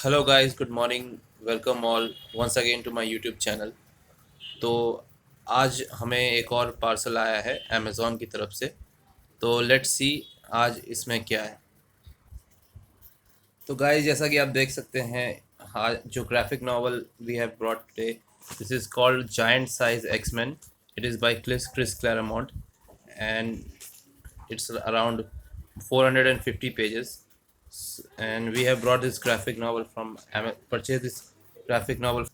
Hello guys, good morning. Welcome all once again to my YouTube channel. तो आज हमें एक और पार्सल आया है अमेज़ॉन की तरफ से। तो लेट्स सी आज इसमें क्या है। तो गाइस, जैसा कि आप देख सकते हैं, हाँ, जो graphic novel we have brought today, this is called giant size X-Men. It is by Chris Claremont and it's around 450 pages. And we have brought this graphic novel from purchased this graphic novel,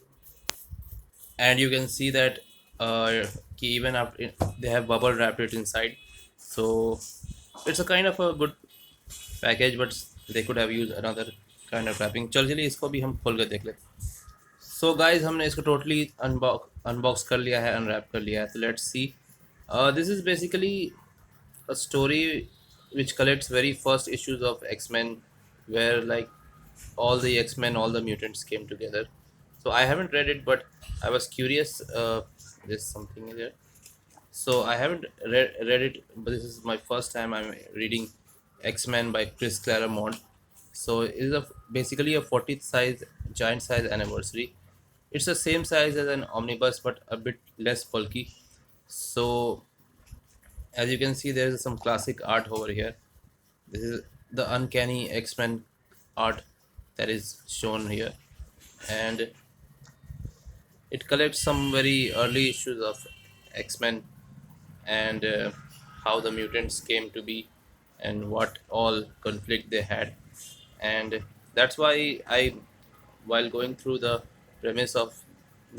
and you can see that even after they have bubble wrapped it inside. So it's a kind of a good package, but they could have used another kind of wrapping. चलिए इसको भी हम खोल कर देख लेते हैं। So guys, हमने इसको टोटली अनबॉक्स कर लिया है, अनरैप कर लिया है। तो let's see. This is basically a story which collects very first issues of X-Men, where like all the X-Men, all the mutants came together. So I haven't read it, but I was curious. There's something in there. So I haven't read it, but this is my first time I'm reading X-Men by Chris Claremont. So it is basically a 40th size, giant size anniversary. It's the same size as an omnibus, but a bit less bulky. So as you can see, there is some classic art over here. This is the uncanny X-Men art that is shown here, and it collects some very early issues of X-Men, and how the mutants came to be and what all conflict they had. And that's why while going through the premise of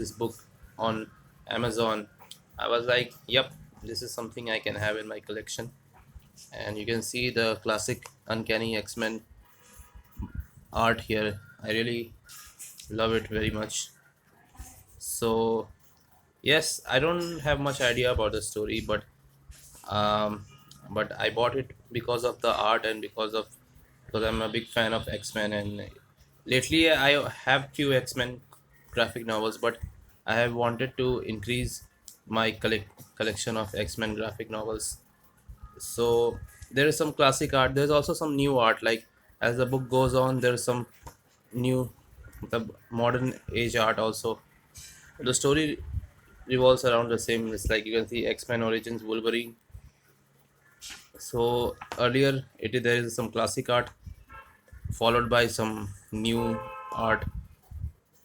this book on Amazon, I was like, yep, this is something I can have in my collection. And you can see the classic uncanny X-Men art here. I really love it very much. So yes, I don't have much idea about the story, um, but I bought it because of the art and because I'm a big fan of X-Men. And lately I have few X-Men graphic novels, but I have wanted to increase my collection of X-Men graphic novels. So there is some classic art, there's also some new art. Like as the book goes on, there's some new, the modern age art also. The story revolves around the same. It's like you can see X-Men Origins Wolverine. So earlier there is some classic art followed by some new art,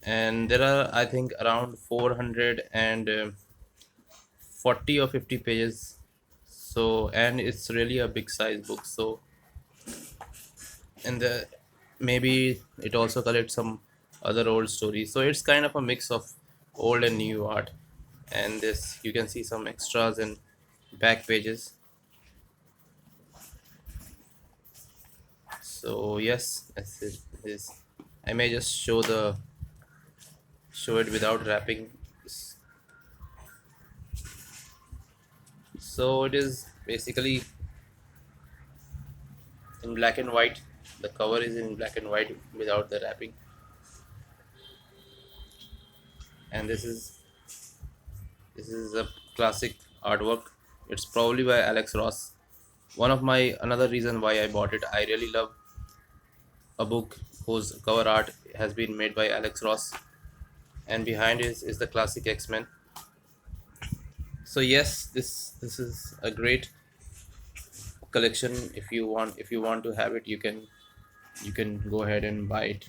and there are, I think, around 440 or 50 pages. So, and it's really a big size book. So, and maybe it also collects some other old stories. So it's kind of a mix of old and new art. And this, you can see some extras and back pages. So yes, that's it. This, I may just show it without wrapping. So it is basically in black and white. The cover is in black and white without the wrapping. And this is a classic artwork. It's probably by Alex Ross. One of my another reason why I bought it. I really love a book whose cover art has been made by Alex Ross, and behind is the classic X-Men. So yes, this is a great collection. If you want to have it, you can go ahead and buy it.